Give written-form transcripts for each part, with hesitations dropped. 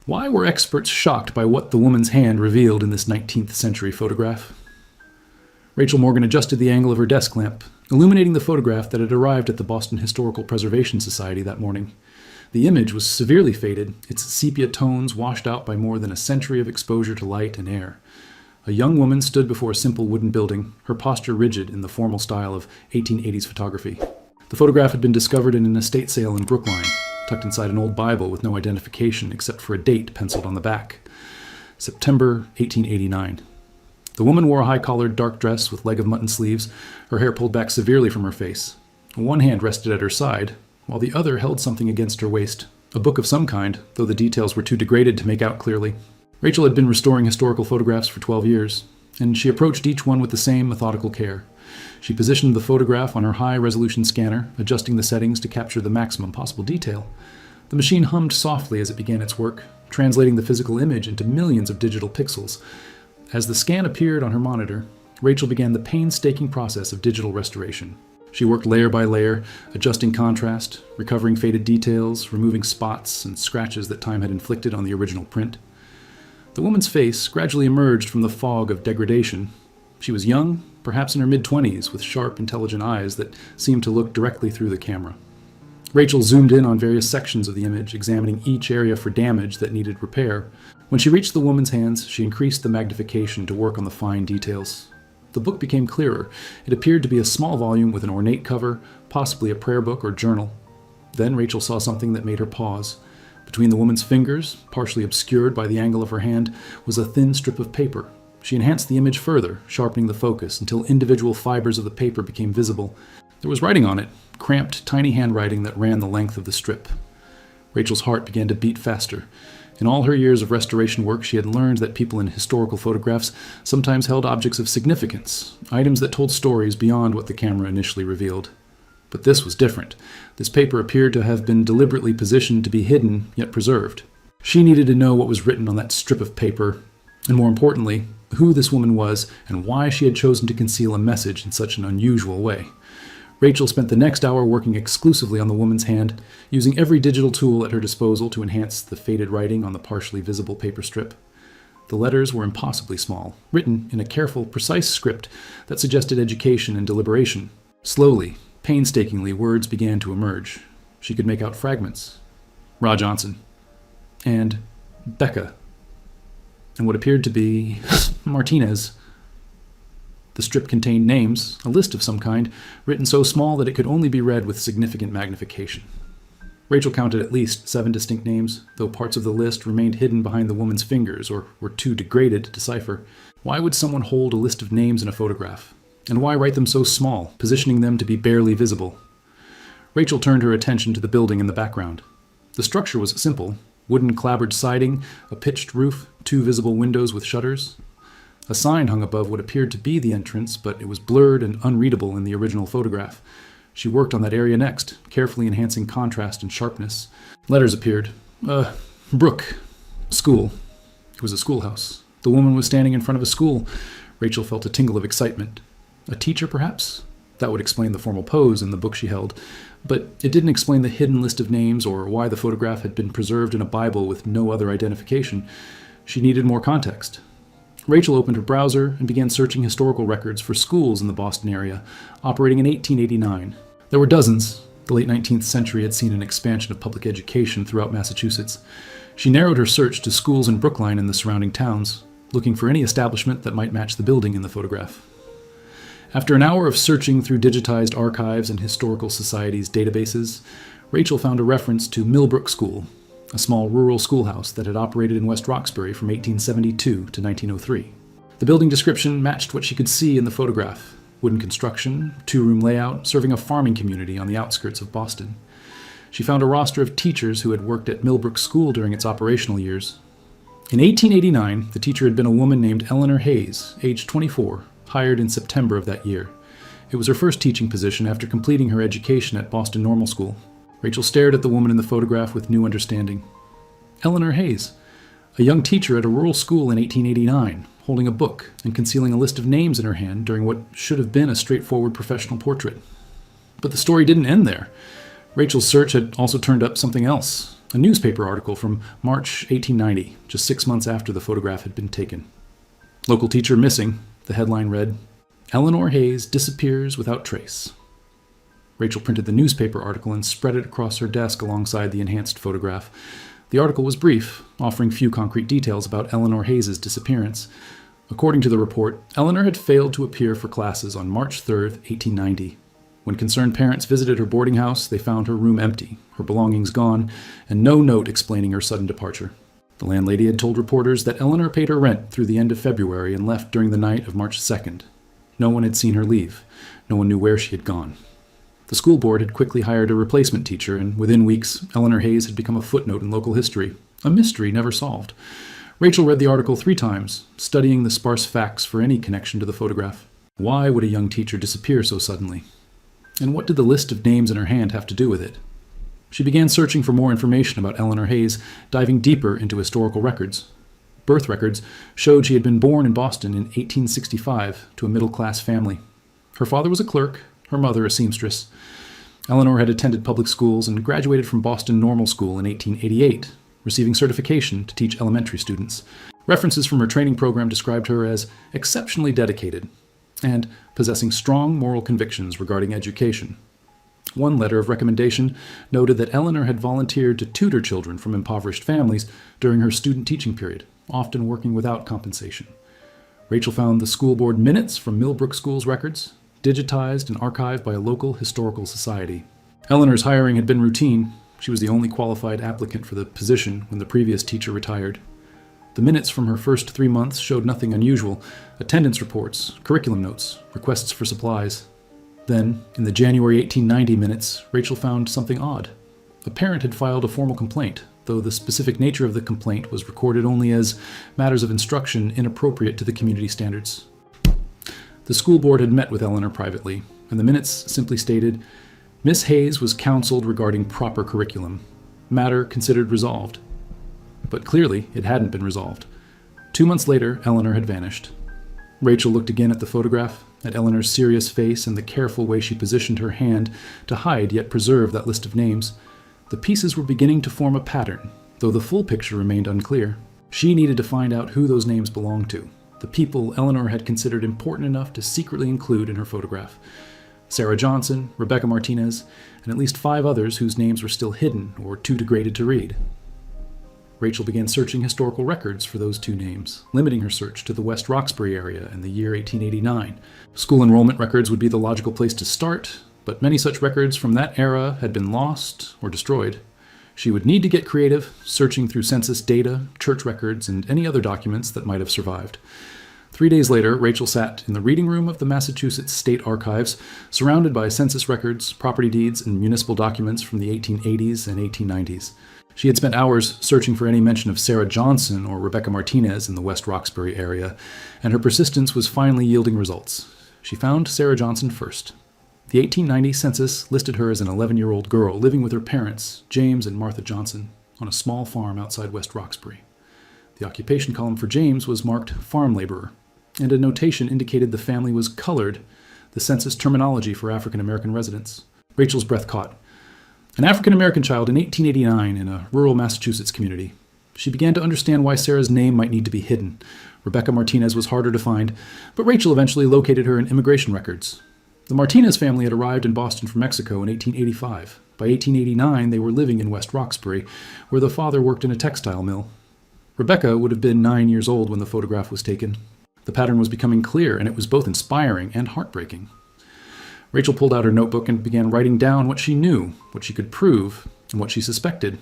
Why were experts shocked by what the woman's hand revealed in this 19th century photograph? Rachel Morgan adjusted the angle of her desk lamp, illuminating the photograph that had arrived at the Boston Historical Preservation Society that morning. The image was severely faded, its sepia tones washed out by more than a century of exposure to light and air. A young woman stood before a simple wooden building, her posture rigid in the formal style of 1880s photography. The photograph had been discovered in an estate sale in Brookline, tucked inside an old Bible with no identification except for a date penciled on the back. September 1889. The woman wore a high-collared dark dress with leg-of-mutton sleeves, her hair pulled back severely from her face. One hand rested at her side, while the other held something against her waist, a book of some kind, though the details were too degraded to make out clearly. Rachel had been restoring historical photographs for 12 years, and she approached each one with the same methodical care. She positioned the photograph on her high-resolution scanner, adjusting the settings to capture the maximum possible detail. The machine hummed softly as it began its work, translating the physical image into millions of digital pixels. As the scan appeared on her monitor, Rachel began the painstaking process of digital restoration. She worked layer by layer, adjusting contrast, recovering faded details, removing spots and scratches that time had inflicted on the original print. The woman's face gradually emerged from the fog of degradation. She was young, perhaps in her mid-20s, with sharp, intelligent eyes that seemed to look directly through the camera. Rachel zoomed in on various sections of the image, examining each area for damage that needed repair. When she reached the woman's hands, she increased the magnification to work on the fine details. The book became clearer. It appeared to be a small volume with an ornate cover, possibly a prayer book or journal. Then Rachel saw something that made her pause. Between the woman's fingers, partially obscured by the angle of her hand, was a thin strip of paper. She enhanced the image further, sharpening the focus until individual fibers of the paper became visible. There was writing on it, cramped, tiny handwriting that ran the length of the strip. Rachel's heart began to beat faster. In all her years of restoration work, she had learned that people in historical photographs sometimes held objects of significance, items that told stories beyond what the camera initially revealed. But this was different. This paper appeared to have been deliberately positioned to be hidden, yet preserved. She needed to know what was written on that strip of paper, and more importantly, who this woman was and why she had chosen to conceal a message in such an unusual way. Rachel spent the next hour working exclusively on the woman's hand, using every digital tool at her disposal to enhance the faded writing on the partially visible paper strip. The letters were impossibly small, written in a careful, precise script that suggested education and deliberation. Slowly, painstakingly, words began to emerge. She could make out fragments. Ra Johnson. And Becca. And what appeared to be Martinez. The strip contained names, a list of some kind, written so small that it could only be read with significant magnification. Rachel counted at least 7 distinct names, though parts of the list remained hidden behind the woman's fingers or were too degraded to decipher. Why would someone hold a list of names in a photograph? And why write them so small, positioning them to be barely visible? Rachel turned her attention to the building in the background. The structure was simple: wooden clapboard siding, a pitched roof, 2 visible windows with shutters. A sign hung above what appeared to be the entrance, but it was blurred and unreadable in the original photograph. She worked on that area next, carefully enhancing contrast and sharpness. Letters appeared. Brook. School. It was a schoolhouse. The woman was standing in front of a school. Rachel felt a tingle of excitement. A teacher, perhaps? That would explain the formal pose in the book she held, but it didn't explain the hidden list of names or why the photograph had been preserved in a Bible with no other identification. She needed more context. Rachel opened her browser and began searching historical records for schools in the Boston area, operating in 1889. There were dozens. The late 19th century had seen an expansion of public education throughout Massachusetts. She narrowed her search to schools in Brookline and the surrounding towns, looking for any establishment that might match the building in the photograph. After an hour of searching through digitized archives and historical societies' databases, Rachel found a reference to Millbrook School, a small rural schoolhouse that had operated in West Roxbury from 1872 to 1903. The building description matched what she could see in the photograph: wooden construction, 2-room layout, serving a farming community on the outskirts of Boston. She found a roster of teachers who had worked at Millbrook School during its operational years. In 1889, the teacher had been a woman named Eleanor Hayes, aged 24, hired in September of that year. It was her first teaching position after completing her education at Boston Normal School. Rachel stared at the woman in the photograph with new understanding. Eleanor Hayes, a young teacher at a rural school in 1889, holding a book and concealing a list of names in her hand during what should have been a straightforward professional portrait. But the story didn't end there. Rachel's search had also turned up something else: A newspaper article from March 1890, just 6 months after the photograph had been taken. Local teacher missing, the headline read, "Eleanor Hayes disappears without trace." Rachel printed the newspaper article and spread it across her desk alongside the enhanced photograph. The article was brief, offering few concrete details about Eleanor Hayes' disappearance. According to the report, Eleanor had failed to appear for classes on March 3, 1890. When concerned parents visited her boarding house, they found her room empty, her belongings gone, and no note explaining her sudden departure. The landlady had told reporters that Eleanor paid her rent through the end of February and left during the night of March 2nd. No one had seen her leave. No one knew where she had gone. The school board had quickly hired a replacement teacher, and within weeks, Eleanor Hayes had become a footnote in local history, a mystery never solved. Rachel read the article 3 times, studying the sparse facts for any connection to the photograph. Why would a young teacher disappear so suddenly? And what did the list of names in her hand have to do with it? She began searching for more information about Eleanor Hayes, diving deeper into historical records. Birth records showed she had been born in Boston in 1865 to a middle-class family. Her father was a clerk, her mother a seamstress. Eleanor had attended public schools and graduated from Boston Normal School in 1888, receiving certification to teach elementary students. References from her training program described her as exceptionally dedicated and possessing strong moral convictions regarding education. One letter of recommendation noted that Eleanor had volunteered to tutor children from impoverished families during her student teaching period, often working without compensation. Rachel found the school board minutes from Millbrook School's records, digitized and archived by a local historical society. Eleanor's hiring had been routine. She was the only qualified applicant for the position when the previous teacher retired. The minutes from her first 3 months showed nothing unusual: attendance reports, curriculum notes, requests for supplies. Then, in the January 1890 minutes, Rachel found something odd. A parent had filed a formal complaint, though the specific nature of the complaint was recorded only as matters of instruction inappropriate to the community standards. The school board had met with Eleanor privately, and the minutes simply stated, "Miss Hayes was counseled regarding proper curriculum. Matter considered resolved." But clearly, it hadn't been resolved. 2 months later, Eleanor had vanished. Rachel looked again at the photograph, at Eleanor's serious face and the careful way she positioned her hand to hide yet preserve that list of names. The pieces were beginning to form a pattern, though the full picture remained unclear. She needed to find out who those names belonged to, the people Eleanor had considered important enough to secretly include in her photograph. Sarah Johnson, Rebecca Martinez, and at least 5 others whose names were still hidden or too degraded to read. Rachel began searching historical records for those 2 names, limiting her search to the West Roxbury area in the year 1889. School enrollment records would be the logical place to start, but many such records from that era had been lost or destroyed. She would need to get creative, searching through census data, church records, and any other documents that might have survived. 3 days later, Rachel sat in the reading room of the Massachusetts State Archives, surrounded by census records, property deeds, and municipal documents from the 1880s and 1890s. She had spent hours searching for any mention of Sarah Johnson or Rebecca Martinez in the West Roxbury area, and her persistence was finally yielding results. She found Sarah Johnson first. The 1890 census listed her as an 11-year-old girl living with her parents, James and Martha Johnson, on a small farm outside West Roxbury. The occupation column for James was marked farm laborer, and a notation indicated the family was colored, the census terminology for African American residents. Rachel's breath caught. An African American child in 1889 in a rural Massachusetts community. She began to understand why Sarah's name might need to be hidden. Rebecca Martinez was harder to find, but Rachel eventually located her in immigration records. The Martinez family had arrived in Boston from Mexico in 1885. By 1889, they were living in West Roxbury, where the father worked in a textile mill. Rebecca would have been 9 years old when the photograph was taken. The pattern was becoming clear, and it was both inspiring and heartbreaking. Rachel pulled out her notebook and began writing down what she knew, what she could prove, and what she suspected.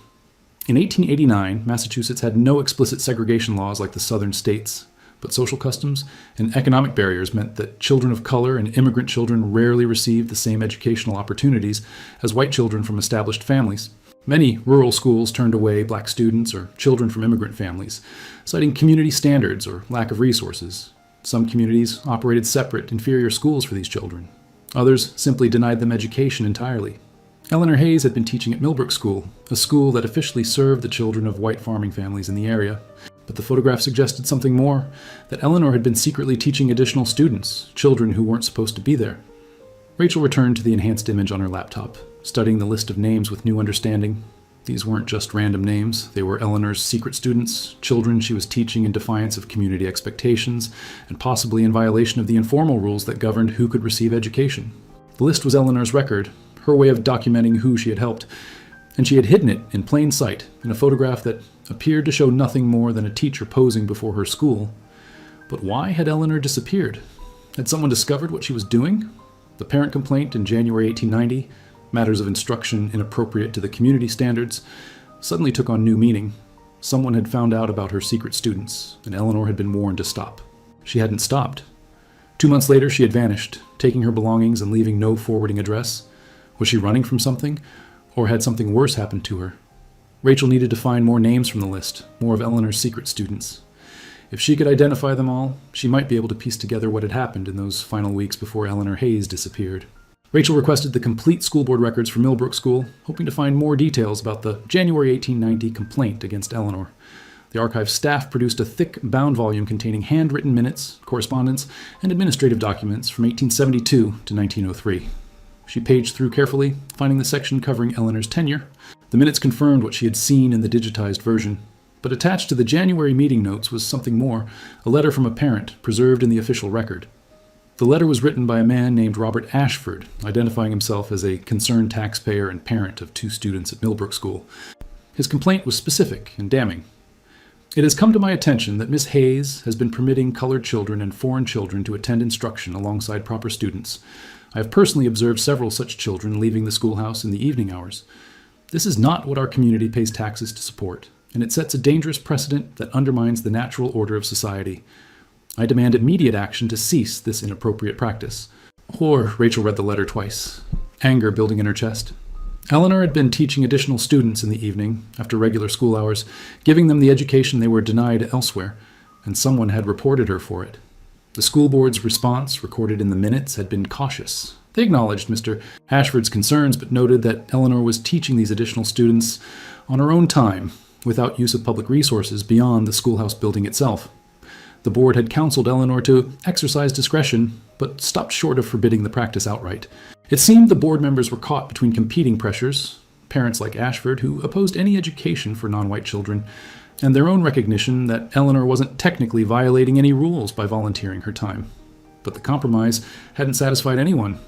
In 1889, Massachusetts had no explicit segregation laws like the southern states, but social customs and economic barriers meant that children of color and immigrant children rarely received the same educational opportunities as white children from established families. Many rural schools turned away black students or children from immigrant families, citing community standards or lack of resources. Some communities operated separate, inferior schools for these children. Others simply denied them education entirely. Eleanor Hayes had been teaching at Millbrook School, a school that officially served the children of white farming families in the area. But the photograph suggested something more, that Eleanor had been secretly teaching additional students, children who weren't supposed to be there. Rachel returned to the enhanced image on her laptop, studying the list of names with new understanding. These weren't just random names. They were Eleanor's secret students, children she was teaching in defiance of community expectations, and possibly in violation of the informal rules that governed who could receive education. The list was Eleanor's record, her way of documenting who she had helped, and she had hidden it in plain sight in a photograph that appeared to show nothing more than a teacher posing before her school. But why had Eleanor disappeared? Had someone discovered what she was doing? The parent complaint in January 1890, matters of instruction inappropriate to the community standards, suddenly took on new meaning. Someone had found out about her secret students, and Eleanor had been warned to stop. She hadn't stopped. 2 months later, she had vanished, taking her belongings and leaving no forwarding address. Was she running from something, or had something worse happened to her? Rachel needed to find more names from the list, more of Eleanor's secret students. If she could identify them all, she might be able to piece together what had happened in those final weeks before Eleanor Hayes disappeared. Rachel requested the complete school board records for Millbrook School, hoping to find more details about the January 1890 complaint against Eleanor. The archive staff produced a thick, bound volume containing handwritten minutes, correspondence, and administrative documents from 1872 to 1903. She paged through carefully, finding the section covering Eleanor's tenure. The minutes confirmed what she had seen in the digitized version. But attached to the January meeting notes was something more, a letter from a parent, preserved in the official record. The letter was written by a man named Robert Ashford, identifying himself as a concerned taxpayer and parent of 2 students at Millbrook School. His complaint was specific and damning. It has come to my attention that Miss Hayes has been permitting colored children and foreign children to attend instruction alongside proper students. I have personally observed several such children leaving the schoolhouse in the evening hours. This is not what our community pays taxes to support, and it sets a dangerous precedent that undermines the natural order of society. I demand immediate action to cease this inappropriate practice. Rachel read the letter twice, anger building in her chest. Eleanor had been teaching additional students in the evening, after regular school hours, giving them the education they were denied elsewhere, and someone had reported her for it. The school board's response, recorded in the minutes, had been cautious. They acknowledged Mr. Ashford's concerns, but noted that Eleanor was teaching these additional students on her own time, without use of public resources beyond the schoolhouse building itself. The board had counseled Eleanor to exercise discretion, but stopped short of forbidding the practice outright. It seemed the board members were caught between competing pressures, parents like Ashford, who opposed any education for non-white children, and their own recognition that Eleanor wasn't technically violating any rules by volunteering her time. But the compromise hadn't satisfied anyone.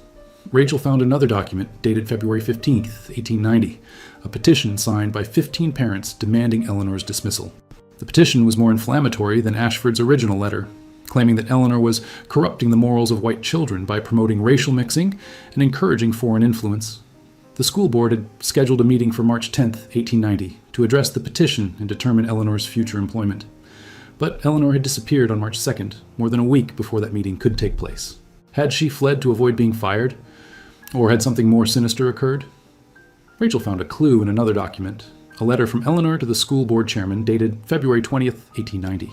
Rachel found another document dated February 15, 1890, a petition signed by 15 parents demanding Eleanor's dismissal. The petition was more inflammatory than Ashford's original letter, claiming that Eleanor was corrupting the morals of white children by promoting racial mixing and encouraging foreign influence. The school board had scheduled a meeting for March 10, 1890, to address the petition and determine Eleanor's future employment. But Eleanor had disappeared on March 2nd, more than a week before that meeting could take place. Had she fled to avoid being fired? Or had something more sinister occurred? Rachel found a clue in another document, a letter from Eleanor to the school board chairman dated February 20th, 1890.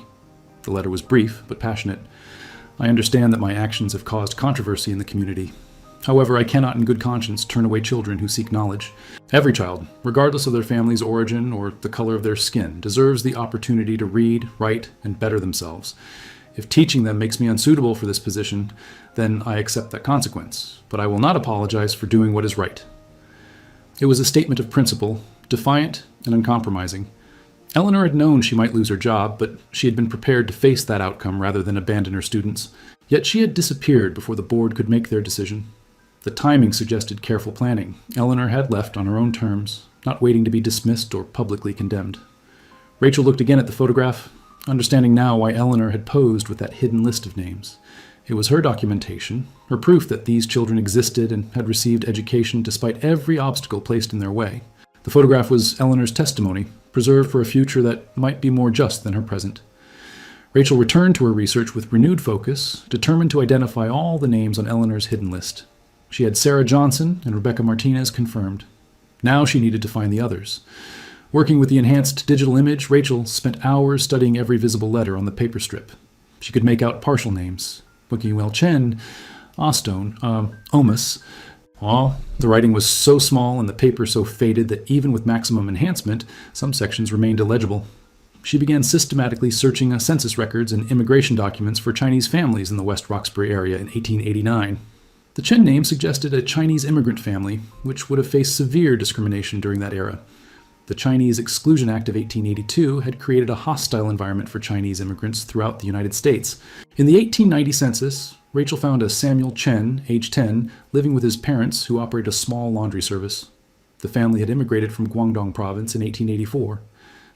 The letter was brief but passionate. I understand that my actions have caused controversy in the community. However, I cannot in good conscience turn away children who seek knowledge. Every child, regardless of their family's origin or the color of their skin, deserves the opportunity to read, write, and better themselves. If teaching them makes me unsuitable for this position, then I accept that consequence, but I will not apologize for doing what is right. It was a statement of principle, defiant and uncompromising. Eleanor had known she might lose her job, but she had been prepared to face that outcome rather than abandon her students. Yet she had disappeared before the board could make their decision. The timing suggested careful planning. Eleanor had left on her own terms, not waiting to be dismissed or publicly condemned. Rachel looked again at the photograph, understanding now why Eleanor had posed with that hidden list of names. It was her documentation, her proof that these children existed and had received education despite every obstacle placed in their way. The photograph was Eleanor's testimony, preserved for a future that might be more just than her present. Rachel returned to her research with renewed focus, determined to identify all the names on Eleanor's hidden list. She had Sarah Johnson and Rebecca Martinez confirmed. Now she needed to find the others. Working with the enhanced digital image, Rachel spent hours studying every visible letter on the paper strip. She could make out partial names. Bookiewell Chen, Ostone, Omus. The writing was so small and the paper so faded that even with maximum enhancement, some sections remained illegible. She began systematically searching census records and immigration documents for Chinese families in the West Roxbury area in 1889. The Chen name suggested a Chinese immigrant family, which would have faced severe discrimination during that era. The Chinese Exclusion Act of 1882 had created a hostile environment for Chinese immigrants throughout the United States. In the 1890 census, Rachel found a Samuel Chen, age 10, living with his parents who operated a small laundry service. The family had immigrated from Guangdong province in 1884.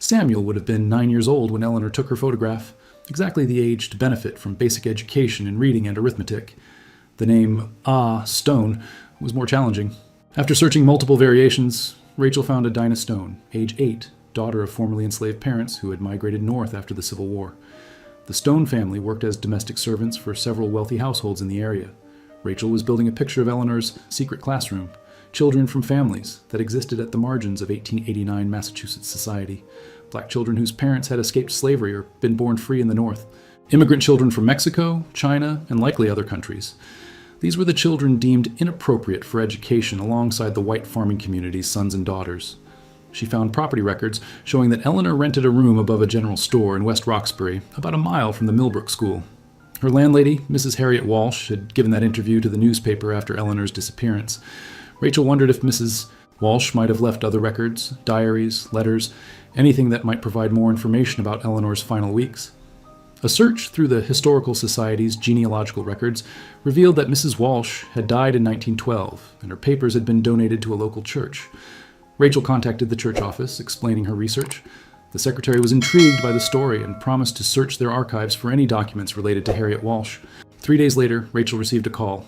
Samuel would have been 9 years old when Eleanor took her photograph, exactly the age to benefit from basic education in reading and arithmetic. The name Stone was more challenging. After searching multiple variations, Rachel found a Dinah Stone, age 8, daughter of formerly enslaved parents who had migrated north after the Civil War. The Stone family worked as domestic servants for several wealthy households in the area. Rachel was building a picture of Eleanor's secret classroom, children from families that existed at the margins of 1889 Massachusetts society, black children whose parents had escaped slavery or been born free in the North, immigrant children from Mexico, China, and likely other countries. These were the children deemed inappropriate for education alongside the white farming community's sons and daughters. She found property records showing that Eleanor rented a room above a general store in West Roxbury, about a mile from the Millbrook School. Her landlady, Mrs. Harriet Walsh, had given that interview to the newspaper after Eleanor's disappearance. Rachel wondered if Mrs. Walsh might have left other records, diaries, letters, anything that might provide more information about Eleanor's final weeks. A search through the Historical Society's genealogical records revealed that Mrs. Walsh had died in 1912, and her papers had been donated to a local church. Rachel contacted the church office, explaining her research. The secretary was intrigued by the story and promised to search their archives for any documents related to Harriet Walsh. 3 days later, Rachel received a call.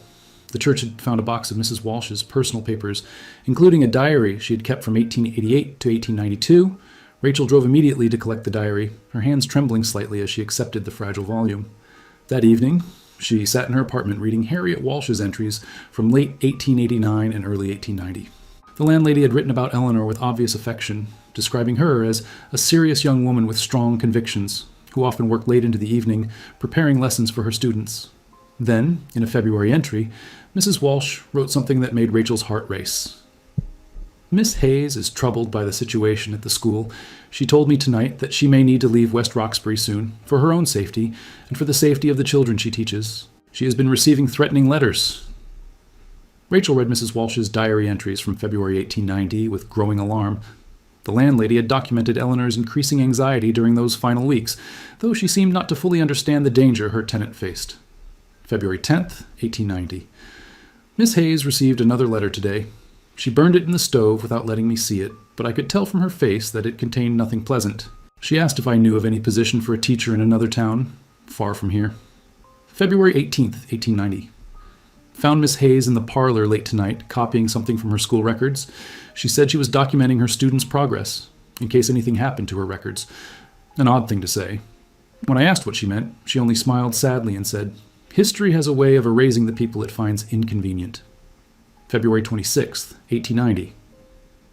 The church had found a box of Mrs. Walsh's personal papers, including a diary she had kept from 1888 to 1892. Rachel drove immediately to collect the diary, her hands trembling slightly as she accepted the fragile volume. That evening, she sat in her apartment reading Harriet Walsh's entries from late 1889 and early 1890. The landlady had written about Eleanor with obvious affection, describing her as a serious young woman with strong convictions, who often worked late into the evening, preparing lessons for her students. Then, in a February entry, Mrs. Walsh wrote something that made Rachel's heart race. Miss Hayes is troubled by the situation at the school. She told me tonight that she may need to leave West Roxbury soon, for her own safety, and for the safety of the children she teaches. She has been receiving threatening letters. Rachel read Mrs. Walsh's diary entries from February 1890 with growing alarm. The landlady had documented Eleanor's increasing anxiety during those final weeks, though she seemed not to fully understand the danger her tenant faced. February 10th, 1890. Miss Hayes received another letter today. She burned it in the stove without letting me see it, but I could tell from her face that it contained nothing pleasant. She asked if I knew of any position for a teacher in another town, far from here. February 18th, 1890. Found Miss Hayes in the parlor late tonight, copying something from her school records. She said she was documenting her students' progress, in case anything happened to her records. An odd thing to say. When I asked what she meant, she only smiled sadly and said, "History has a way of erasing the people it finds inconvenient." February 26th, 1890.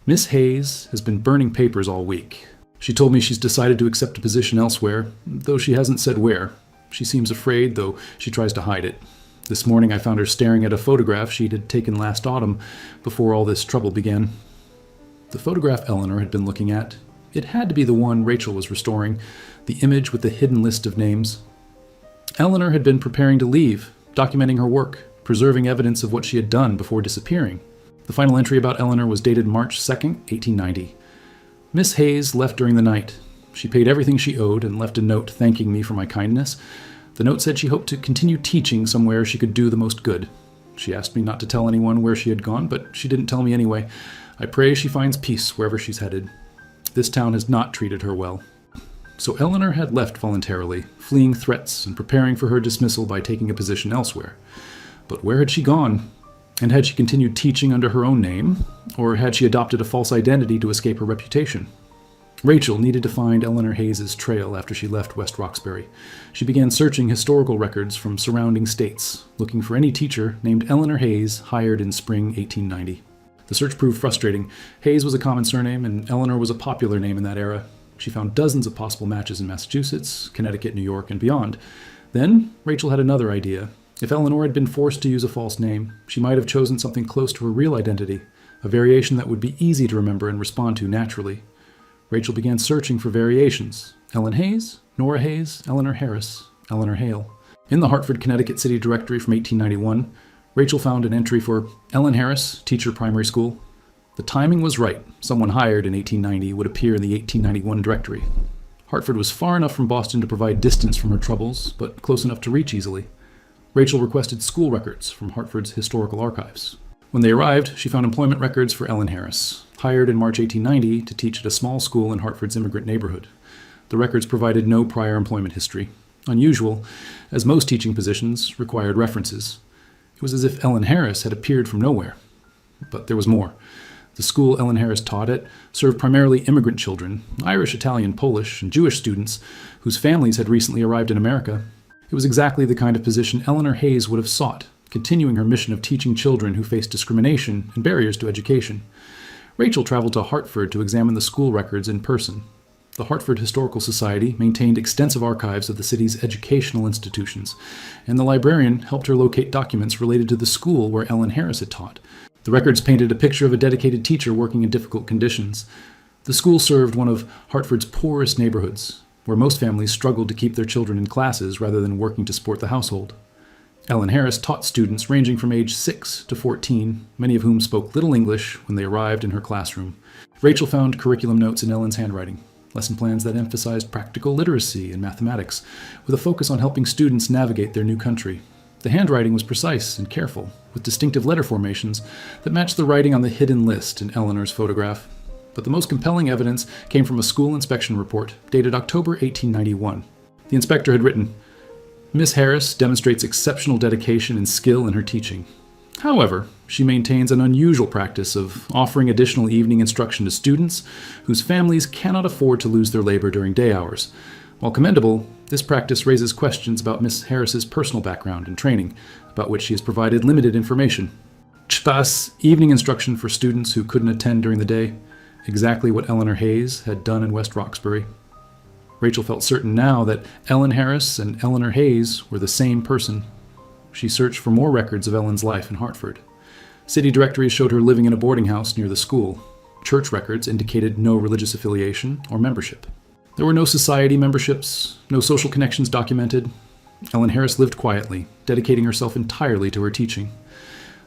Miss Hayes has been burning papers all week. She told me she's decided to accept a position elsewhere, though she hasn't said where. She seems afraid, though she tries to hide it. This morning I found her staring at a photograph she had taken last autumn, before all this trouble began. The photograph Eleanor had been looking at, it had to be the one Rachel was restoring, the image with the hidden list of names. Eleanor had been preparing to leave, documenting her work, preserving evidence of what she had done before disappearing. The final entry about Eleanor was dated March 2nd, 1890. Miss Hayes left during the night. She paid everything she owed and left a note thanking me for my kindness. The note said she hoped to continue teaching somewhere she could do the most good. She asked me not to tell anyone where she had gone, but she didn't tell me anyway. I pray she finds peace wherever she's headed. This town has not treated her well. So Eleanor had left voluntarily, fleeing threats and preparing for her dismissal by taking a position elsewhere. But where had she gone? And had she continued teaching under her own name, or had she adopted a false identity to escape her reputation? Rachel needed to find Eleanor Hayes' trail after she left West Roxbury. She began searching historical records from surrounding states, looking for any teacher named Eleanor Hayes hired in spring 1890. The search proved frustrating. Hayes was a common surname, and Eleanor was a popular name in that era. She found dozens of possible matches in Massachusetts, Connecticut, New York, and beyond. Then, Rachel had another idea. If Eleanor had been forced to use a false name, she might have chosen something close to her real identity, a variation that would be easy to remember and respond to naturally. Rachel began searching for variations. Ellen Hayes, Nora Hayes, Eleanor Harris, Eleanor Hale. In the Hartford, Connecticut City Directory from 1891, Rachel found an entry for Ellen Harris, teacher primary school, The timing was right. Someone hired in 1890 would appear in the 1891 directory. Hartford was far enough from Boston to provide distance from her troubles, but close enough to reach easily. Rachel requested school records from Hartford's historical archives. When they arrived, she found employment records for Ellen Harris, hired in March 1890 to teach at a small school in Hartford's immigrant neighborhood. The records provided no prior employment history. Unusual, as most teaching positions required references. It was as if Ellen Harris had appeared from nowhere. But there was more. The school Ellen Harris taught at served primarily immigrant children, Irish, Italian, Polish, and Jewish students whose families had recently arrived in America. It was exactly the kind of position Eleanor Hayes would have sought, continuing her mission of teaching children who faced discrimination and barriers to education. Rachel traveled to Hartford to examine the school records in person. The Hartford Historical Society maintained extensive archives of the city's educational institutions, and the librarian helped her locate documents related to the school where Ellen Harris had taught. The records painted a picture of a dedicated teacher working in difficult conditions. The school served one of Hartford's poorest neighborhoods, where most families struggled to keep their children in classes rather than working to support the household. Ellen Harris taught students ranging from age 6 to 14, many of whom spoke little English when they arrived in her classroom. Rachel found curriculum notes in Ellen's handwriting, lesson plans that emphasized practical literacy and mathematics, with a focus on helping students navigate their new country. The handwriting was precise and careful, with distinctive letter formations that matched the writing on the hidden list in Eleanor's photograph. But the most compelling evidence came from a school inspection report dated October 1891. The inspector had written, "Miss Harris demonstrates exceptional dedication and skill in her teaching. However, she maintains an unusual practice of offering additional evening instruction to students whose families cannot afford to lose their labor during day hours. While commendable, this practice raises questions about Miss Harris's personal background and training, about which she has provided limited information." Chpas, evening instruction for students who couldn't attend during the day, exactly what Eleanor Hayes had done in West Roxbury. Rachel felt certain now that Ellen Harris and Eleanor Hayes were the same person. She searched for more records of Ellen's life in Hartford. City directories showed her living in a boarding house near the school. Church records indicated no religious affiliation or membership. There were no society memberships, no social connections documented. Ellen Harris lived quietly, dedicating herself entirely to her teaching.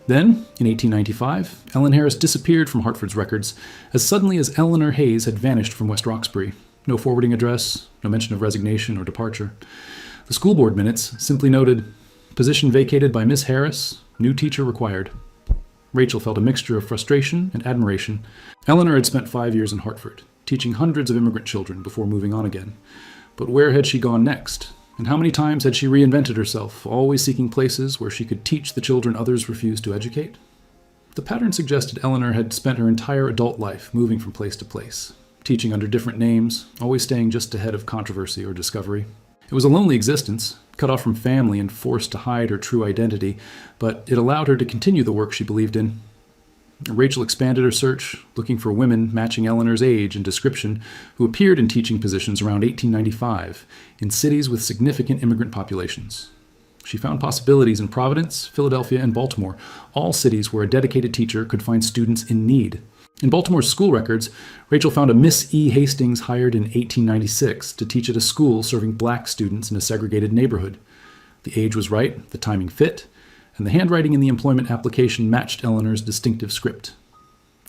Then, in 1895, Ellen Harris disappeared from Hartford's records as suddenly as Eleanor Hayes had vanished from West Roxbury. No forwarding address, no mention of resignation or departure. The school board minutes simply noted, "Position vacated by Miss Harris, new teacher required." Rachel felt a mixture of frustration and admiration. Eleanor had spent 5 years in Hartford, teaching hundreds of immigrant children before moving on again. But where had she gone next? And how many times had she reinvented herself, always seeking places where she could teach the children others refused to educate? The pattern suggested Eleanor had spent her entire adult life moving from place to place, teaching under different names, always staying just ahead of controversy or discovery. It was a lonely existence, cut off from family and forced to hide her true identity, but it allowed her to continue the work she believed in. Rachel expanded her search, looking for women matching Eleanor's age and description who appeared in teaching positions around 1895 in cities with significant immigrant populations. She found possibilities in Providence, Philadelphia, and Baltimore, all cities where a dedicated teacher could find students in need. In Baltimore's school records, Rachel found a Miss E. Hastings hired in 1896 to teach at a school serving black students in a segregated neighborhood. The age was right, the timing fit, and the handwriting in the employment application matched Eleanor's distinctive script.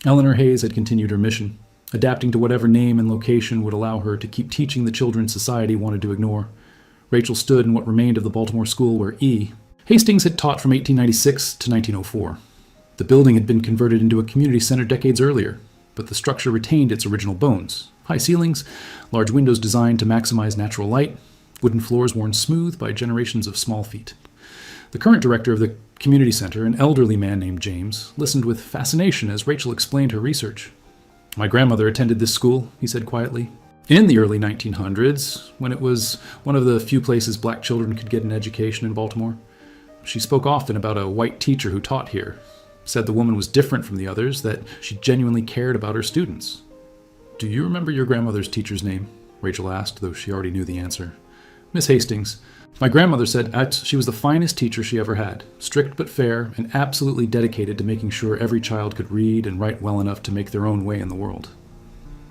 Eleanor Hayes had continued her mission, adapting to whatever name and location would allow her to keep teaching the children society wanted to ignore. Rachel stood in what remained of the Baltimore school where E. Hastings had taught from 1896 to 1904. The building had been converted into a community center decades earlier, but the structure retained its original bones. High ceilings, large windows designed to maximize natural light, wooden floors worn smooth by generations of small feet. The current director of the community center, an elderly man named James, listened with fascination as Rachel explained her research. "My grandmother attended this school," he said quietly. In the early 1900s, when it was one of the few places black children could get an education in Baltimore. She spoke often about a white teacher who taught here, said the woman was different from the others, that she genuinely cared about her students. "Do you remember your grandmother's teacher's name?" Rachel asked, though she already knew the answer. "Miss Hastings. My grandmother said she was the finest teacher she ever had, strict but fair, and absolutely dedicated to making sure every child could read and write well enough to make their own way in the world."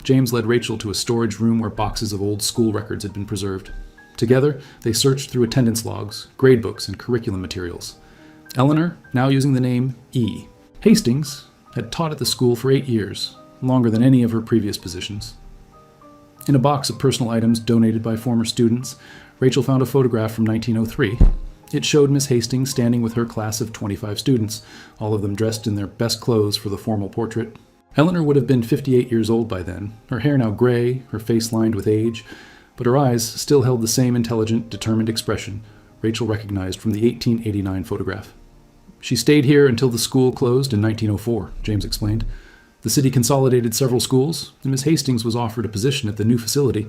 James led Rachel to a storage room where boxes of old school records had been preserved. Together, they searched through attendance logs, gradebooks, and curriculum materials. Eleanor, now using the name E. Hastings, had taught at the school for 8 years, longer than any of her previous positions. In a box of personal items donated by former students, Rachel found a photograph from 1903. It showed Miss Hastings standing with her class of 25 students, all of them dressed in their best clothes for the formal portrait. Eleanor would have been 58 years old by then, her hair now gray, her face lined with age, but her eyes still held the same intelligent, determined expression Rachel recognized from the 1889 photograph. She stayed here until the school closed in 1904, James explained. The city consolidated several schools, and Miss Hastings was offered a position at the new facility.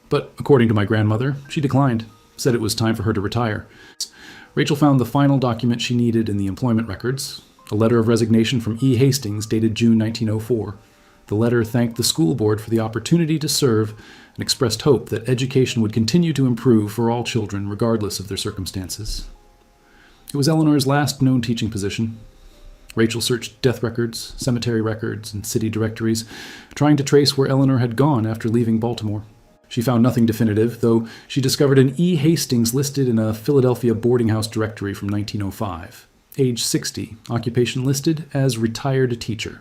But according to my grandmother, she declined, said it was time for her to retire. Rachel found the final document she needed in the employment records, a letter of resignation from E. Hastings dated June 1904. The letter thanked the school board for the opportunity to serve and expressed hope that education would continue to improve for all children regardless of their circumstances. It was Eleanor's last known teaching position. Rachel searched death records, cemetery records, and city directories, trying to trace where Eleanor had gone after leaving Baltimore. She found nothing definitive, though she discovered an E. Hastings listed in a Philadelphia boarding house directory from 1905. Age 60, occupation listed as retired teacher.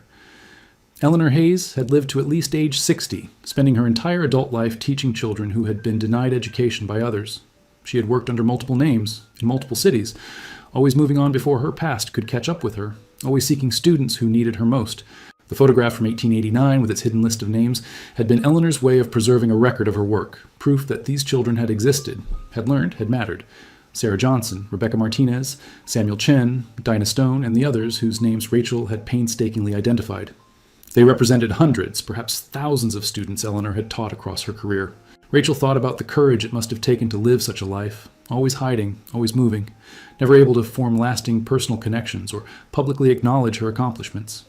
Eleanor Hayes had lived to at least age 60, spending her entire adult life teaching children who had been denied education by others. She had worked under multiple names, in multiple cities, always moving on before her past could catch up with her, always seeking students who needed her most. The photograph from 1889, with its hidden list of names, had been Eleanor's way of preserving a record of her work, proof that these children had existed, had learned, had mattered. Sarah Johnson, Rebecca Martinez, Samuel Chen, Dinah Stone, and the others whose names Rachel had painstakingly identified. They represented hundreds, perhaps thousands of students Eleanor had taught across her career. Rachel thought about the courage it must have taken to live such a life, always hiding, always moving, never able to form lasting personal connections or publicly acknowledge her accomplishments.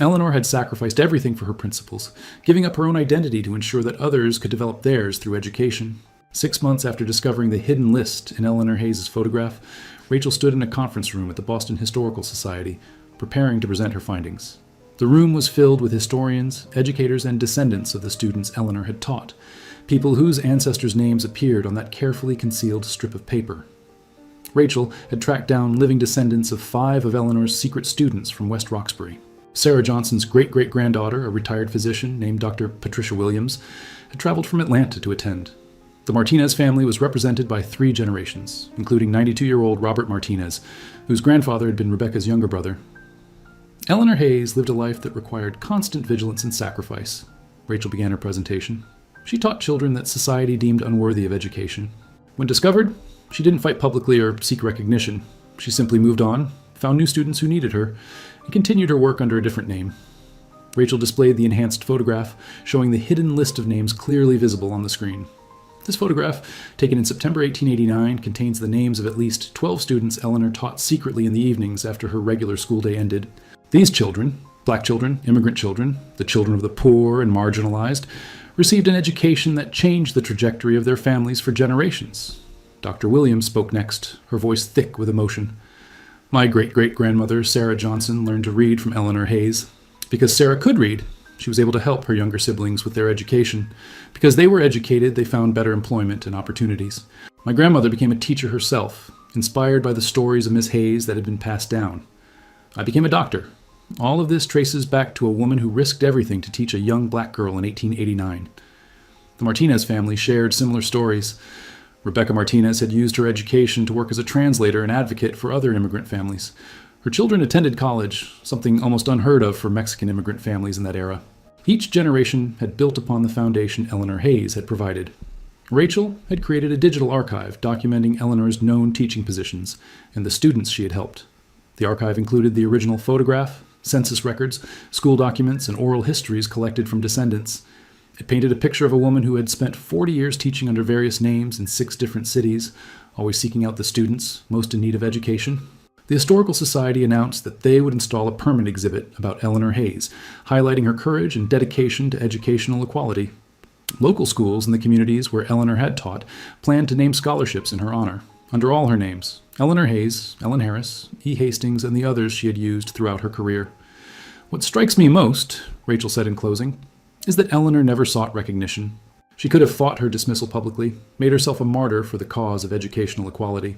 Eleanor had sacrificed everything for her principles, giving up her own identity to ensure that others could develop theirs through education. 6 months after discovering the hidden list in Eleanor Hayes' photograph, Rachel stood in a conference room at the Boston Historical Society, preparing to present her findings. The room was filled with historians, educators, and descendants of the students Eleanor had taught, people whose ancestors' names appeared on that carefully concealed strip of paper. Rachel had tracked down living descendants of 5 of Eleanor's secret students from West Roxbury. Sarah Johnson's great-great-granddaughter, a retired physician named Dr. Patricia Williams, had traveled from Atlanta to attend. The Martinez family was represented by 3 generations, including 92-year-old Robert Martinez, whose grandfather had been Rebecca's younger brother. Eleanor Hayes lived a life that required constant vigilance and sacrifice. Rachel began her presentation. She taught children that society deemed unworthy of education. When discovered, she didn't fight publicly or seek recognition. She simply moved on, found new students who needed her, and continued her work under a different name. Rachel displayed the enhanced photograph, showing the hidden list of names clearly visible on the screen. This photograph, taken in September 1889, contains the names of at least 12 students Eleanor taught secretly in the evenings after her regular school day ended. These children, black children, immigrant children, the children of the poor and marginalized, received an education that changed the trajectory of their families for generations. Dr. Williams spoke next, her voice thick with emotion. My great-great-grandmother, Sarah Johnson, learned to read from Eleanor Hayes. Because Sarah could read, she was able to help her younger siblings with their education. Because they were educated, they found better employment and opportunities. My grandmother became a teacher herself, inspired by the stories of Miss Hayes that had been passed down. I became a doctor. All of this traces back to a woman who risked everything to teach a young black girl in 1889. The Martinez family shared similar stories. Rebecca Martinez had used her education to work as a translator and advocate for other immigrant families. Her children attended college, something almost unheard of for Mexican immigrant families in that era. Each generation had built upon the foundation Eleanor Hayes had provided. Rachel had created a digital archive documenting Eleanor's known teaching positions and the students she had helped. The archive included the original photograph, census records, school documents, and oral histories collected from descendants. It painted a picture of a woman who had spent 40 years teaching under various names in 6 different cities, always seeking out the students most in need of education. The Historical Society announced that they would install a permanent exhibit about Eleanor Hayes, highlighting her courage and dedication to educational equality. Local schools in the communities where Eleanor had taught planned to name scholarships in her honor, under all her names: Eleanor Hayes, Ellen Harris, E. Hastings, and the others she had used throughout her career. What strikes me most, Rachel said in closing, is that Eleanor never sought recognition. She could have fought her dismissal publicly, made herself a martyr for the cause of educational equality.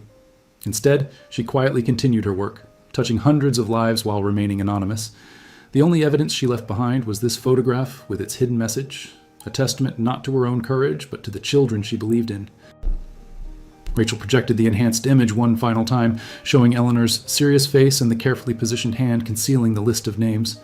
Instead, she quietly continued her work, touching hundreds of lives while remaining anonymous. The only evidence she left behind was this photograph with its hidden message, a testament not to her own courage, but to the children she believed in. Rachel projected the enhanced image one final time, showing Eleanor's serious face and the carefully positioned hand concealing the list of names.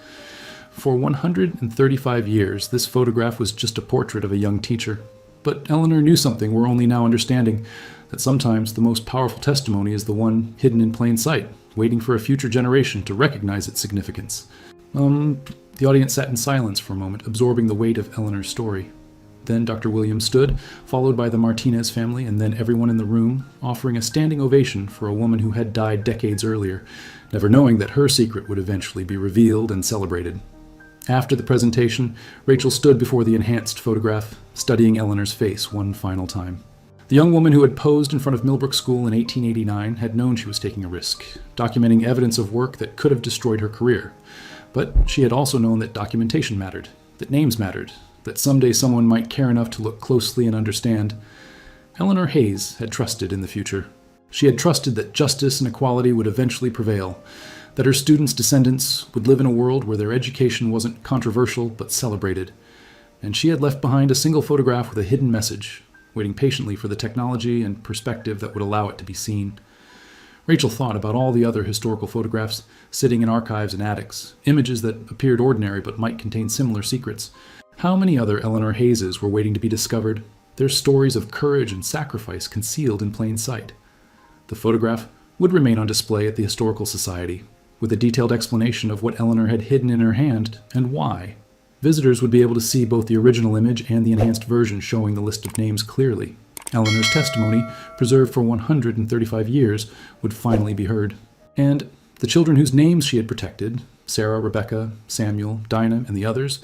For 135 years, this photograph was just a portrait of a young teacher. But Eleanor knew something we're only now understanding, that sometimes the most powerful testimony is the one hidden in plain sight, waiting for a future generation to recognize its significance. The audience sat in silence for a moment, absorbing the weight of Eleanor's story. Then Dr. Williams stood, followed by the Martinez family, and then everyone in the room, offering a standing ovation for a woman who had died decades earlier, never knowing that her secret would eventually be revealed and celebrated. After the presentation, Rachel stood before the enhanced photograph, studying Eleanor's face one final time. The young woman who had posed in front of Millbrook School in 1889 had known she was taking a risk, documenting evidence of work that could have destroyed her career. But she had also known that documentation mattered, that names mattered, that someday someone might care enough to look closely and understand. Eleanor Hayes had trusted in the future. She had trusted that justice and equality would eventually prevail, that her students' descendants would live in a world where their education wasn't controversial but celebrated. And she had left behind a single photograph with a hidden message, waiting patiently for the technology and perspective that would allow it to be seen. Rachel thought about all the other historical photographs sitting in archives and attics, images that appeared ordinary but might contain similar secrets. How many other Eleanor Hayeses were waiting to be discovered, their stories of courage and sacrifice concealed in plain sight? The photograph would remain on display at the Historical Society, with a detailed explanation of what Eleanor had hidden in her hand and why. Visitors would be able to see both the original image and the enhanced version showing the list of names clearly. Eleanor's testimony, preserved for 135 years, would finally be heard. And the children whose names she had protected, Sarah, Rebecca, Samuel, Dinah, and the others,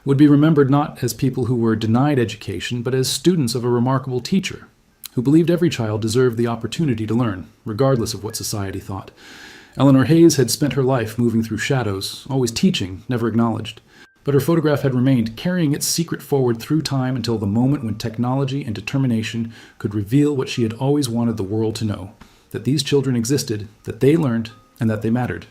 would be remembered not as people who were denied education, but as students of a remarkable teacher, who believed every child deserved the opportunity to learn, regardless of what society thought. Eleanor Hayes had spent her life moving through shadows, always teaching, never acknowledged. But her photograph had remained, carrying its secret forward through time until the moment when technology and determination could reveal what she had always wanted the world to know, that these children existed, that they learned, and that they mattered.